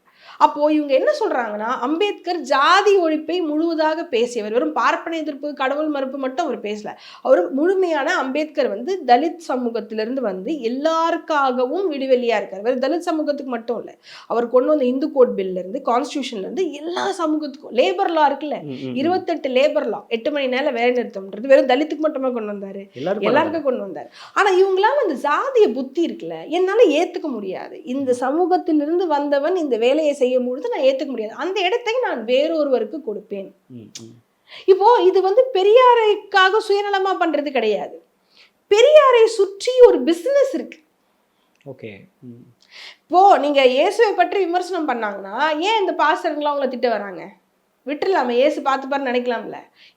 அப்போ இவங்க என்ன சொல்றாங்கன்னா, அம்பேத்கர் ஜாதி ஒழிப்பை முழுவதாக பேசியவர், வெறும் பார்ப்பன எதிர்ப்பு கடவுள் மறுப்பு மட்டும் அவர் பேசல. அவர் முழுமையான அம்பேத்கர் வந்து தலித் சமூகத்திலிருந்து வந்து எல்லாருக்காகவும் விடுவெளியா இருக்கார். வேறு தலித் சமூகத்துக்கு மட்டும் இல்லை, அவர் கொண்டு வந்த இந்து கோட் பில்ல இருந்து கான்ஸ்டியூஷன்ல இருந்து எல்லா சமூகத்துக்கும். லேபர் லா இருக்குல்ல, 28 லேபர் லா, 8 மணி நேரம் வேலை நிறுத்தம்ன்றது வெறும் தலித்துக்கு மட்டுமே கொண்டு வந்தாரு, எல்லாருக்கும் கொண்டு வந்தாரு. ஆனா இவங்களாம் அந்த ஜாதிய புத்தி இருக்குல்ல, என்னால ஏத்துக்க முடியாது. இந்த சமூகத்திலிருந்து வந்தவன் இந்த வேலையை செய்ய பொழுது நான் ஏத்துக்க முடியாது, அந்த இடத்தை நான் வேறொருவருக்கு கொடுப்பேன். இப்போ இது வந்து பெரியாரைக்காக சுயநலமா பண்றது கிடையாது, பெரியாரை சுற்றி ஒரு பிசினஸ் இருக்கு. ஓகே, இப்போ நீங்க இயேசுவை பற்றி விமர்சனம் பண்ணாங்கன்னா ஏன் இந்த பாஸ்டர்ங்களாம் அவங்கள திட்ட வராங்க? விட்டுலாம, இயேசு பார்த்துப்பாரு நினைக்கலாம்ல.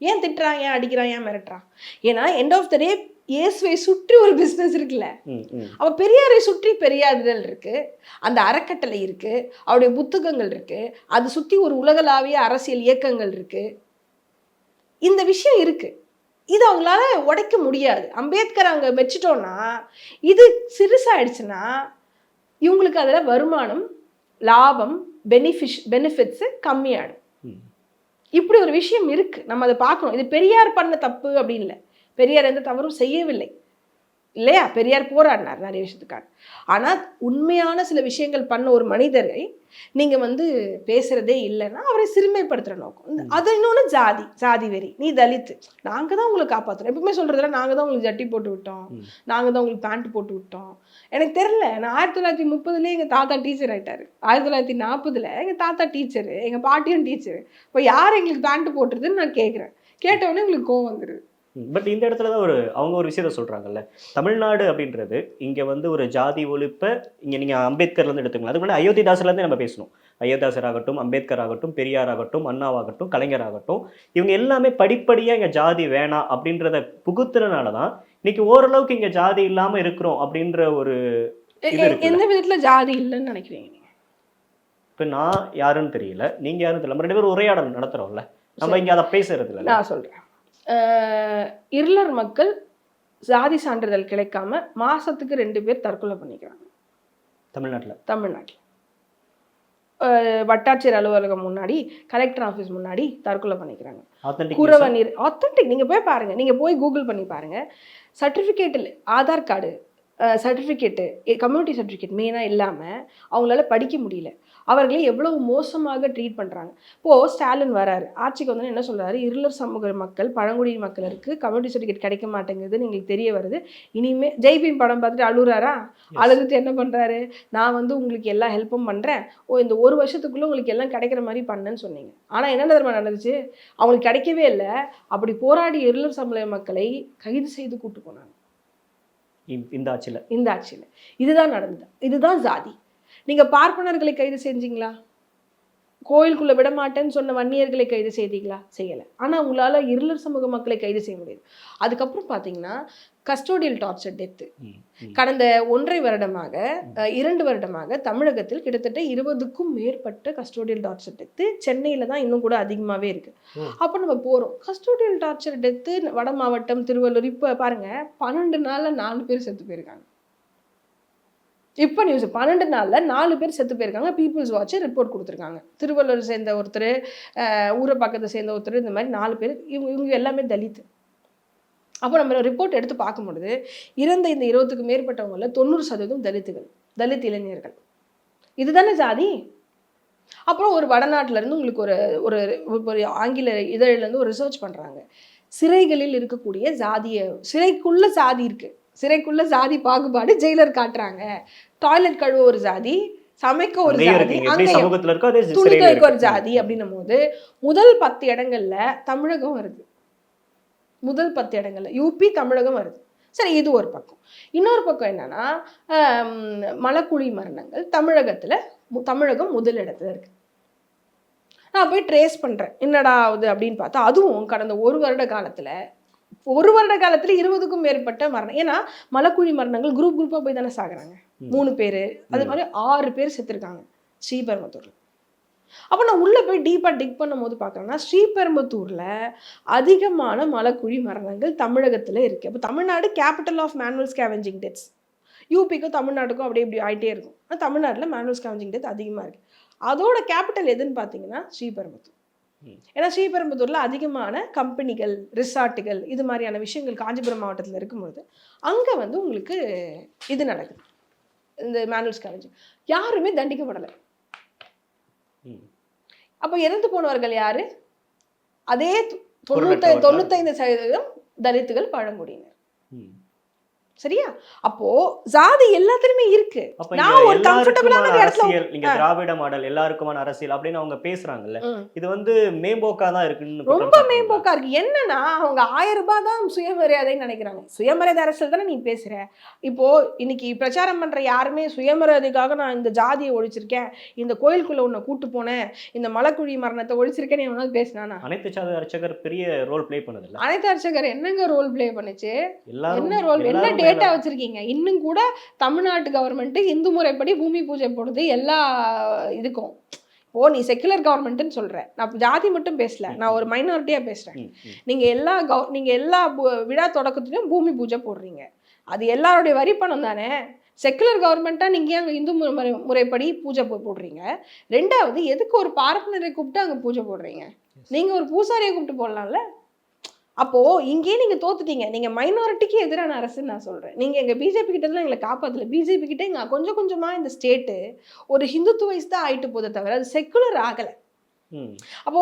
ஏன் திட்டுறான், ஏன் அடிக்கிறான், ஏன் மிரட்டுறான்? ஏன்னா எண்ட் ஆஃப் த டே இயேசுவை சுற்றி ஒரு பிஸ்னஸ் இருக்குல்ல. அவ பெரியாரை சுற்றி பெரியாரிதழ் இருக்கு, அந்த அறக்கட்டளை இருக்கு, அவருடைய புத்தகங்கள் இருக்கு, அது சுற்றி ஒரு உலகளாவிய அரசியல் இயக்கங்கள் இருக்கு, இந்த விஷயம் இருக்கு. இது அவங்களால உடைக்க முடியாது. அம்பேத்கர் அங்கே வச்சுட்டோன்னா இது சிறுசாயிடுச்சுன்னா இவங்களுக்கு அதில் வருமானம், லாபம், பெனிஃபிட்ஸு கம்மியாடும். இப்படி ஒரு விஷயம் இருக்கு, நம்ம அதை பார்க்கணும். இது பெரியார் பண்ண தப்பு அப்படின்னு இல்லை, பெரியார் எந்த தவறும் செய்யவில்லை இல்லையா? பெரியார் போராடினார் நிறைய விஷயத்துக்காக. ஆனால் உண்மையான சில விஷயங்கள் பண்ண ஒரு மனிதரை நீங்கள் வந்து பேசுகிறதே இல்லைன்னா அவரை சிறுமைப்படுத்துகிற நோக்கம். அது இன்னொன்று ஜாதி வெறி. நீ தலித்து, நாங்கள் தான் உங்களை காப்பாற்றுறோம். எப்பவுமே சொல்கிறதுல நாங்கள் தான் உங்களுக்கு ஜட்டி போட்டு விட்டோம், நாங்கள் தான் உங்களுக்கு பேண்ட் போட்டு விட்டோம். எனக்கு தெரில, நான் 1930 எங்கள் தாத்தா டீச்சர் ஆகிட்டார், 1940 எங்கள் தாத்தா டீச்சரு, எங்கள் பாட்டியும் டீச்சரு. இப்போ யார் எங்களுக்கு பேண்ட் போட்டுருதுன்னு நான் கேட்குறேன். கேட்டவுடனே உங்களுக்கு கோவம் வந்துடுது. பட் இந்த இடத்துல தான் அவங்க ஒரு விஷயத்த சொல்கிறாங்கல்ல, தமிழ்நாடு அப்படின்றது இங்கே வந்து ஒரு ஜாதி ஒழிப்பை இங்கே நீங்கள் அம்பேத்கர்லேருந்து எடுத்துக்கலாம். அதுக்கு முன்னாடி அயோத்திதாசர்லேருந்து நம்ம பேசணும். அயோத்திதாசர் ஆகட்டும், அம்பேத்கர் ஆகட்டும், பெரியார் ஆகட்டும், அண்ணாவாகட்டும், கலைஞர் ஆகட்டும், இவங்க எல்லாமே படிப்படியாக இங்கே ஜாதி வேணாம் அப்படின்றத புகுத்துறதுனால தான் இன்னைக்கு ஓரளவுக்கு இங்கே ஜாதி இல்லாமல் இருக்கிறோம் அப்படின்ற ஒரு எந்த விதத்தில் ஜாதி இல்லைன்னு நினைக்கிறீங்க? இப்போ நான் யாருன்னு தெரியல, நீங்கள் யாருன்னு தெரியல, நம்ம 2 பேரும் உரையாடல் நடத்துகிறோம்ல, நம்ம இங்கே அதை பேசுறது இல்லை. நான் சொல்கிறேன், இருளர் மக்கள் ஜாதி சான்றிதழ் கிடைக்காம மாசத்துக்கு 2 பேர் தற்கொலை பண்ணிக்கிறாங்க தமிழ்நாட்டில். வட்டாட்சியர் அலுவலகம் முன்னாடி, கலெக்டர் ஆஃபீஸ் முன்னாடி தற்கொலை பண்ணிக்கிறாங்க. குறவ நீர் ஆத்தென்டிக், நீங்கள் போய் பாருங்கள், நீங்கள் போய் கூகுள் பண்ணி பாருங்கள். சர்டிஃபிகேட்டில் Aadhaar card certificate, community certificate மெயினாக இல்லாமல் அவங்களால படிக்க முடியல. அவர்களே எவ்வளவு மோசமாக ட்ரீட் பண்ணுறாங்க. இப்போது ஸ்டாலின் வராரு, ஆட்சிக்கு வந்து என்ன சொல்கிறாரு, இருளர் சமூக மக்கள், பழங்குடியின மக்களுக்கு கம்யூனிட்டி சர்டிஃபிகேட் கிடைக்க மாட்டேங்குதுன்னு எங்களுக்கு தெரிய வருது. இனிமேல் ஜெய்பீம் படம் பார்த்துட்டு அழுறாரா? அழுதுட்டு என்ன பண்ணுறாரு, நான் வந்து உங்களுக்கு எல்லா ஹெல்ப்பும் பண்ணுறேன், இந்த 1 வருஷத்துக்குள்ளே உங்களுக்கு எல்லாம் கிடைக்கிற மாதிரி பண்ணேன்னு சொன்னீங்க. ஆனால் என்ன தர்மம் நடந்துச்சு, அவங்களுக்கு கிடைக்கவே இல்லை. அப்படி போராடி இருளர் சமூக மக்களை கைது செய்து கூட்டு போனாங்க இந்த ஆட்சியில். இதுதான் நடந்தது. இதுதான் ஜாதி. நீங்கள் பார்ப்பனர்களை கைது செஞ்சீங்களா? கோயிலுக்குள்ளே விட மாட்டேன்னு சொன்ன வன்னியர்களை கைது செய்தீங்களா? செய்யலை. ஆனால் உங்களால் இருளர் சமூக மக்களை கைது செய்ய முடியுது. அதுக்கப்புறம் பார்த்தீங்கன்னா கஸ்டோடியல் டார்ச்சர் டெத்து கடந்த 1.5 வருடமாக 2 வருடமாக தமிழகத்தில் கிட்டத்தட்ட 20க்கும் மேற்பட்ட கஸ்டோடியல் டார்ச்சர் டெத்து. சென்னையில் தான் இன்னும் கூட அதிகமாகவே இருக்குது. அப்போ நம்ம போகிறோம், கஸ்டோடியல் டார்ச்சர் டெத்து வட மாவட்டம், திருவள்ளூர். இப்போ பாருங்கள், 12 நாளில் 4 பேர் செத்து போயிருக்காங்க. இப்போ நியூஸ் 12 நாளில் 4 பேர் செத்து போயிருக்காங்க. பீப்புள்ஸ் வாட்ச் ரிப்போர்ட் கொடுத்துருக்காங்க. திருவள்ளூர் சேர்ந்த ஒருத்தர், ஊரை பக்கத்தை சேர்ந்த ஒருத்தர், இந்த மாதிரி 4 பேர். இவங்க எல்லாமே தலித்து. அப்போ நம்ம ரிப்போர்ட் எடுத்து பார்க்கும்பொழுது இறந்த இந்த 20க்கும் மேற்பட்டவங்களில் 90% தலித் இளைஞர்கள். இதுதானே ஜாதி? அப்புறம் ஒரு வடநாட்டிலேருந்து உங்களுக்கு ஒரு ஆங்கில இதழிலேருந்து ஒரு ரிசர்ச் பண்ணுறாங்க. சிறைகளில் இருக்கக்கூடிய சிறைக்குள்ள ஜாதி இருக்குது, சிறைக்குள்ள ஜாதி பாகுபாடு ஜெயிலர் காட்டுறாங்க. டாய்லெட் கழுவ ஒரு ஜாதி, சமைக்க ஒரு ஜாதி, துணி துவைக்க ஒரு ஜாதி. அப்படின்னும் போது முதல் 10 இடங்கள்ல தமிழகம் வருது. முதல் 10 இடங்கள்ல யூபி, தமிழகம் வருது. சரி, இது ஒரு பக்கம். இன்னொரு பக்கம் என்னன்னா, மலக்குழி மரணங்கள் தமிழகம் முதல் இடத்துல இருக்கு. நான் போய் ட்ரேஸ் பண்றேன், என்னடா ஆகுது அப்படின்னு பார்த்தா, அதுவும் கடந்த 1 வருட காலத்துல 20க்கும் மேற்பட்ட மரணம். ஏன்னா மலக்குழி மரணங்கள் குரூப்பாக போய் தானே சாகுறாங்க. 3 பேர், அது மாதிரி 6 பேர் செத்துருக்காங்க ஸ்ரீபெரும்புத்தூர்ல. அப்போ நான் உள்ளே போய் டீப்பாக டிக் பண்ணும் போது பார்க்குறேன்னா, ஸ்ரீபெரும்புத்தூரில் அதிகமான மலக்குழி மரணங்கள் தமிழகத்தில் இருக்குது. அப்போ Tamil Nadu capital of manual scavenging deaths. யூபிக்கும் தமிழ்நாட்டுக்கும் அப்படியே இப்படி ஆகிட்டே இருக்கும். ஆனால் தமிழ்நாட்டில் மேனுவல் ஸ்கேவெஞ்சிங் டெத் அதிகமாக இருக்குது. அதோட கேபிட்டல் எதுன்னு பார்த்தீங்கன்னா ஸ்ரீபெரும்புத்தூர். ஏன்னா ஸ்ரீபெரும்புத்தூரில் அதிகமான கம்பெனிகள், ரிசார்ட்டுகள், இது மாதிரியான விஷயங்கள் காஞ்சிபுரம் மாவட்டத்தில் இருக்கும்பொழுது அங்கே வந்து உங்களுக்கு இது நடக்குது, இந்த மேனுவல் ஸ்கேவெஞ்சிங். யாருமே தண்டிக்கப்படலை. அப்போ இறந்து போனவர்கள் யாரு? அதே 95% தலித்துகள், பழங்குடியினர். சரியா? அப்போ ஜாதி எல்லாத்துலயுமே இருக்கு. நான் ஒரு கம்ஃபர்ட்டபிளான இடத்துல, நீங்க திராவிட மாடல் எல்லாருக்குமான அரசியல் அப்படின்னு அவங்க பேசுறாங்கல்ல, இது வந்து மேம்போக்கா தான் இருக்குன்னு. ரொம்ப மேம்போக்கா இருக்கு. என்னன்னா அவங்க 1000 ரூபாய் தான் சுயமரியாதைன்னு நினைக்கிறாங்க. சுயமரியாதை அரசியல் தானே நீ பேசுற. இப்போ இன்னைக்கு பிரச்சாரம் பண்ற யாருமே சுயமரியாதைக்காக நான் இந்த ஜாதியை ஒழிச்சிருக்கேன், இந்த கோயிலுக்குள்ள உன்னை கூட்டு போனேன், இந்த மலக்குழி மரணத்தை ஒழிச்சிருக்கேன்னு எவனாவது பேசினானா? அனைத்து சாதி அர்ச்சகர் பெரிய ரோல் பிளே பண்ணதில்ல. அனைத்து அர்ச்சகர் என்னங்க ரோல் பிளே பண்ணுச்சு? என்ன ரோல், என்ன டேட்டா வச்சிருக்கீங்க? இன்னும் கூட தமிழ்நாட்டு கவர்மெண்ட் இந்து முறைப்படி பூமி பூஜை போடுது எல்லா இதுக்கும். ஓ, நீ செக்குலர் கவர்மெண்ட்னு சொல்ற, நான் ஜாதி மட்டும் பேசல, நான் ஒரு மைனாரிட்டியா பேசுறேன். நீங்க எல்லா விழா தொடக்கத்துலயும் பூமி பூஜை போடுறீங்க, அது எல்லாருடைய வரி பணம் தானே. செக்குலர் கவர்மெண்ட்டா நீங்க அங்கே இந்து முறைப்படி பூஜை போடுறீங்க. 2வது, எதுக்கு ஒரு பார்ப்பனரை கூப்பிட்டு அங்கே பூஜை போடுறீங்க? நீங்க ஒரு பூசாரியை கூப்பிட்டு போடலாம்ல. அப்போ இங்கேயே நீங்க தோத்துட்டீங்க. நீங்க மைனாரிட்டிக்கு எதிரான அரசுன்னு நான் சொல்றேன். நீங்க எங்க பிஜேபி கிட்ட இருந்து எங்களை காப்பாத்தல. பிஜேபி கிட்ட இங்க கொஞ்சம் கொஞ்சமா இந்த ஸ்டேட்டு ஒரு ஹிந்துத்துவைஸ் தான் ஆயிட்டு போதே தவிர அது செக்குலர் ஆகல. ம். அப்போ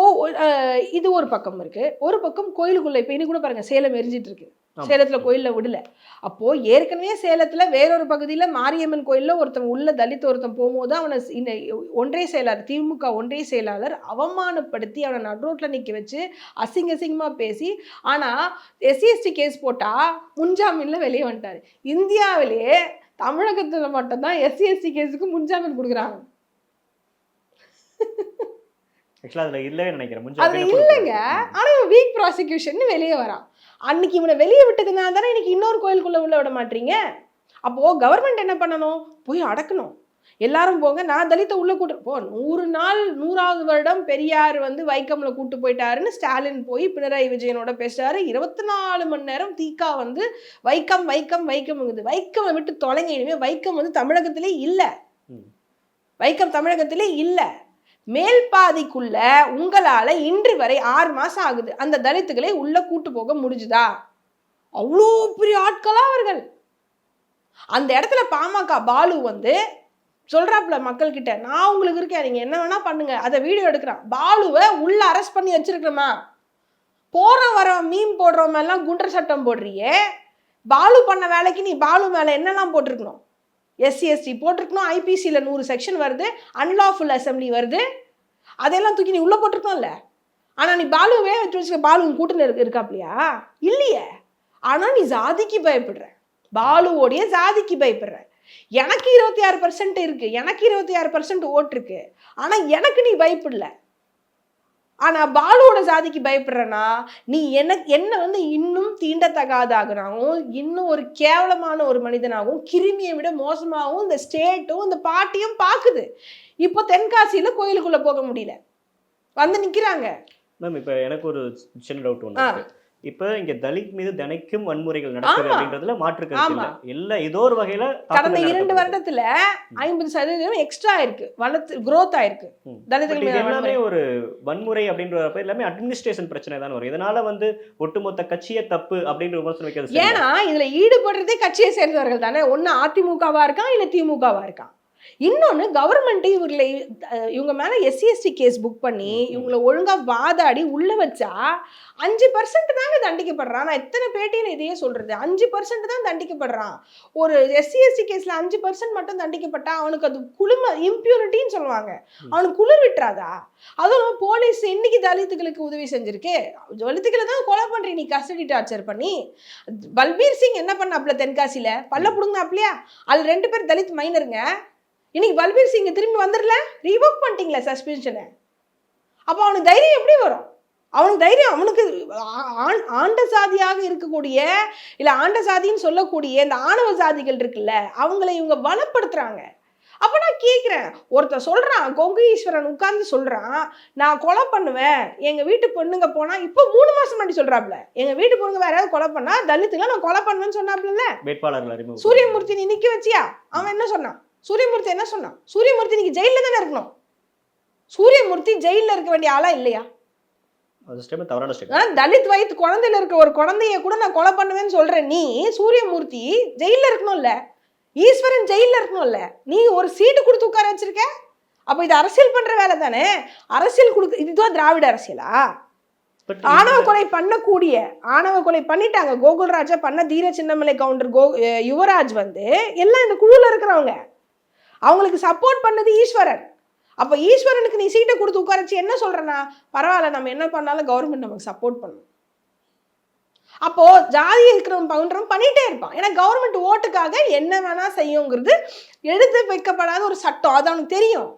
இது ஒரு பக்கம் இருக்கு. ஒரு பக்கம் கோயிலுக்குள்ள இப்ப இனி கூட பாருங்க சேலம் எரிஞ்சிட்டு இருக்கு. ஆமா. சேலத்துல கோயில்ல விடல. அப்போ ஏற்கனவே சேலத்துல வேறொரு பகுதியில மாரியம்மன் கோயில்ல ஒருத்தன் உள்ள தலித் ஒருத்தன் போகும்போது அவனை இந்த ஒன்றிய செயலாளர் திமுக ஒன்றிய செயலாளர் அவமானப்படுத்தி அவனை நடுரோட்ல நிக்க வச்சு அசிங்க அசிங்கமா பேசி, ஆனா எஸ்சி கேஸ் போட்டா முன்ஜாமீன்ல வெளியே வந்துட்டாரு. இந்தியாவிலேயே தமிழகத்துல மட்டும்தான் எஸ்சி கேஸுக்கு முன்ஜாமீன் கொடுக்குறாங்க. ஆக்சுவலா அதுல இல்லவே நினைக்கிறேன். அதுல முன்ஜாமீனே இல்லைங்க. கொடுக்கல. ஆனா வீக் ப்ராசிக்யூஷன் வெளியே வரான். அன்னைக்கு இவனை வெளியே விட்டதுனால தானே இன்னைக்கு இன்னொரு கோயிலுக்குள்ள உள்ள விட மாட்டீங்க. அப்போ கவர்மெண்ட் என்ன பண்ணணும்? போய் அடக்கணும். எல்லாரும் போங்க, நான் தலித்தை உள்ள கூட்டு போ. 100 நாள் 100வது வருடம் பெரியார் வந்து வைக்கம்ல கூட்டு போயிட்டாருன்னு ஸ்டாலின் போய் பினராயி விஜயனோட பேசுறாரு. 24 மணி நேரம் தீகா வந்து வைக்கம் வைக்கம் வைக்கம்ங்குது. வைக்கமை விட்டு தொலைங்க. இனிமே வைக்கம் வந்து தமிழகத்திலே இல்ல. ம். வைக்கம் தமிழகத்திலே இல்ல. மேல் பாதிக்குள்ள உங்களால இன்று வரை 6 மாசம் ஆகுது. அந்த தலித்துகளை உள்ள கூட்டு போக முடிஞ்சுதா? அவ்வளோ பெரிய ஆட்களா அவர்கள். அந்த இடத்துல பாமக பாலு வந்து சொல்றாப்புல மக்கள் கிட்ட, நான் உங்களுக்கு இருக்கேன், நீங்க என்ன வேணா பண்ணுங்க. அதை வீடியோ எடுக்கிறான். பாலுவை உள்ள அரெஸ்ட் பண்ணி வச்சிருக்கிறோமா? போற வர மீன் போடுறவங்க எல்லாம் குண்டர் சட்டம் போடுறியே, பாலு பண்ண வேலைக்கு நீ பாலு மேல என்னெல்லாம் போட்டிருக்கணும்? SC/ST போட்டிருக்கணும். ஐபிசியில் 100 செக்ஷன் வருது. அன்லாஃபுல் அசம்பிளி வருது. அதெல்லாம் தூக்கி நீ உள்ள போட்டிருக்கோம்ல. ஆனா நீ பாலுவே வச்சு பாலு கூட்டணி இருக்காப்லையா? இல்லையே. ஆனா நீ ஜாதிக்கு பயப்படுற. பாலுவோடைய ஜாதிக்கு பயப்படுற. எனக்கு 26% இருக்கு. எனக்கு 26% ஓட்டு இருக்கு. ஆனா எனக்கு நீ பயப்படல. ஆனா பாலுவோட ஜாதிக்கு பயப்படுறனா நீ என்ன வந்து இன்னும் தீண்டத்தகாதாகவும் இன்னும் ஒரு கேவலமான ஒரு மனிதனாகவும் கிருமியை விட மோசமாகவும் இந்த ஸ்டேட்டும் இந்த பார்ட்டியும் பாக்குது. இப்போ தென்காசியில கோயிலுக்குள்ள போக முடியல, வந்து நிக்கிறாங்க. மேம் இப்போ எனக்கு ஒரு சின்ன டவுட் ஒன்று இருக்கு. இப்போ இங்க தலித் மீது தினைக்கும் வன்முறைகள் நடக்குது அப்படின்றதுல மாற்று கருத்து இல்ல. எல்லா ஏதோ ஒரு வகையில கடந்த 2 வருடத்துல 50% எக்ஸ்ட்ரா இருக்கு, வளர்த்து growth ஆயிருக்கு தலித்துகள் மீது எல்லாமே ஒரு வன்முறை அப்படின்றப்ப எல்லாமே அட்மினிஸ்ட்ரேஷன் பிரச்சனை தான் வரும். இதனால வந்து ஒட்டுமொத்த கட்சியே தப்பு அப்படின்ற விமர்சனம் வைக்கிறது. ஏன்னா இதுல ஈடுபடுறதே கட்சியை சேர்ந்தவர்கள் தானே. ஒன்னு அதிமுகவா இருக்கான், இல்ல திமுகவா இருக்கான். இன்னொன்னு கவர்மெண்ட் இவங்க மேல SC/ST கேஸ் புக் பண்ணி இவங்களை ஒழுங்கா வாதாடி உள்ள வச்சா 5% தாங்க தண்டிக்கப்படுறான். நான் எத்தனை பேட்டியில இதையே சொல்றது, 5% தான் தண்டிக்கப்படுறான். ஒரு SC/ST கேஸ்ல 5% மட்டும் தண்டிக்கப்பட்டா அவனுக்கு அது குழும இம்பியூரிட்டின்னு சொல்லுவாங்க. அவனுக்கு குளிர் விட்டுறாதா? அதுவும் போலீஸ் இன்னைக்கு தலித்துகளுக்கு உதவி செஞ்சிருக்கு. தலித்துகளை தான் கொலை பண்றீ நீ, கஸ்டடி டார்ச்சர் பண்ணி. பல்பீர் சிங் என்ன பண்ணாப்ல தென்காசியில பல்ல புடுங்கினாப்லையா? அது 2 பேர் தலித் மைனருங்க. இன்னைக்கு பல்பீர் சிங் திரும்பி வந்துடல, ரீவோக் பண்ணிட்டீங்களா சஸ்பென்ஷனை? அப்போ அவனுக்கு தைரியம் எப்படி வரும்? அவனுக்கு தைரியம், அவனுக்கு ஆண்ட சாதியாக இருக்கக்கூடிய இல்ல ஆண்ட சாதின்னு சொல்லக்கூடிய இந்த ஆணவ சாதிகள் இருக்குல்ல, அவங்களை இவங்க வளப்படுத்துறாங்க. அப்ப நான் கேட்கிறேன், ஒருத்தர் சொல்றான், கொங்கு ஈஸ்வரன் உட்கார்ந்து சொல்றான், நான் கொலை பண்ணுவேன், எங்க வீட்டு பொண்ணுங்க போனா, இப்போ 3 மாசம் முன்னாடி சொல்றாப்ல, எங்க வீட்டு பொண்ணுங்க வேற யாராவது கொலை பண்ணா தலித்துங்க நான் கொலை பண்ணுவேன்னு சொன்னாப்ல. வேட்பாளர்கள் அறிமுகம் சூரியமூர்த்தி நீ நிக்க வச்சியா? அவன் என்ன சொன்னான்? சூரியமூர்த்தி என்ன சொன்னான்? சூரியமூர்த்தி நீங்க ஜெயில தானே இருக்கணும். சூரியமூர்த்தி ஜெயில இருக்க வேண்டிய ஆளா இல்லையா? தலித் வயிற்று குழந்தையில இருக்க ஒரு குழந்தைய கூட நான் கொலை பண்ணுவேன்னு சொல்றேன். நீ சூரியமூர்த்தி ஜெயில இருக்கணும்ல, ஈஸ்வரன் ஜெயில இருக்கணும்ல, நீ ஒரு சீட்டு கொடுத்து உட்கார வச்சிருக்க. அப்ப இது அரசியல் பண்ற வேலை தானே. அரசியல் கொடுக்க இதுதான் திராவிட அரசியலா? ஆணவ கொலை பண்ணக்கூடிய ஆணவ கொலை பண்ணிட்டாங்க. கோகுல்ராஜா பண்ண, தீர சின்னமலை கவுண்டர் யுவராஜ் வந்து எல்லாம் இந்த குழுல இருக்கிறவங்க. அவங்களுக்கு சப்போர்ட் பண்ணது ஈஸ்வரன். அப்ப ஈஸ்வரனுக்கு நீ சீட்டை கொடுத்து உட்காரச்சு என்ன சொல்றனா? பரவாயில்ல, நம்ம என்ன பண்ணாலும் கவர்மெண்ட் நமக்கு சப்போர்ட் பண்ணும். அப்போ ஜாதி இருக்கிறவன் பவுண்டரும் பண்ணிட்டே இருப்பான். ஏன்னா கவர்மெண்ட் ஓட்டுக்காக என்ன வேணா செய்யுங்கிறது எழுத்து வைக்கப்படாத ஒரு சட்டம், அது அவனுக்கு தெரியும்.